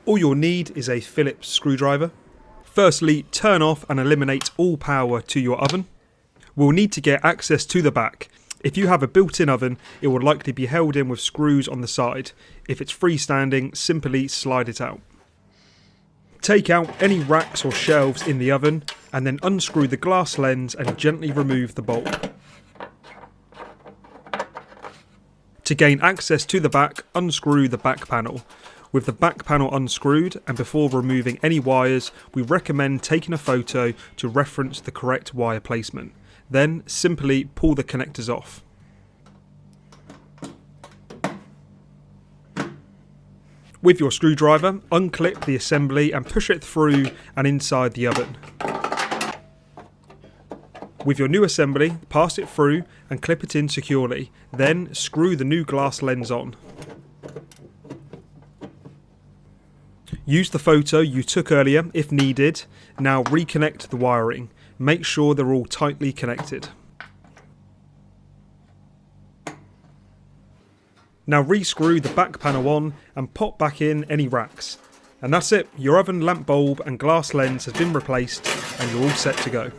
All you'll need is a Phillips screwdriver. Firstly, turn off and eliminate all power to your oven. We'll need to get access to the back. If you have a built-in oven, it will likely be held in with screws on the side. If it's freestanding, simply slide it out. Take out any racks or shelves in the oven and then unscrew the glass lens and gently remove the bulb. To gain access to the back, unscrew the back panel. With the back panel unscrewed and before removing any wires, we recommend taking a photo to reference the correct wire placement. Then simply pull the connectors off. With your screwdriver, unclip the assembly and push it through and inside the oven. With your new assembly, pass it through and clip it in securely. Then screw the new glass lens on. Use the photo you took earlier if needed. Now reconnect the wiring. Make sure they're all tightly connected. Now re-screw the back panel on and pop back in any racks. And that's it, your oven lamp bulb and glass lens has been replaced and you're all set to go.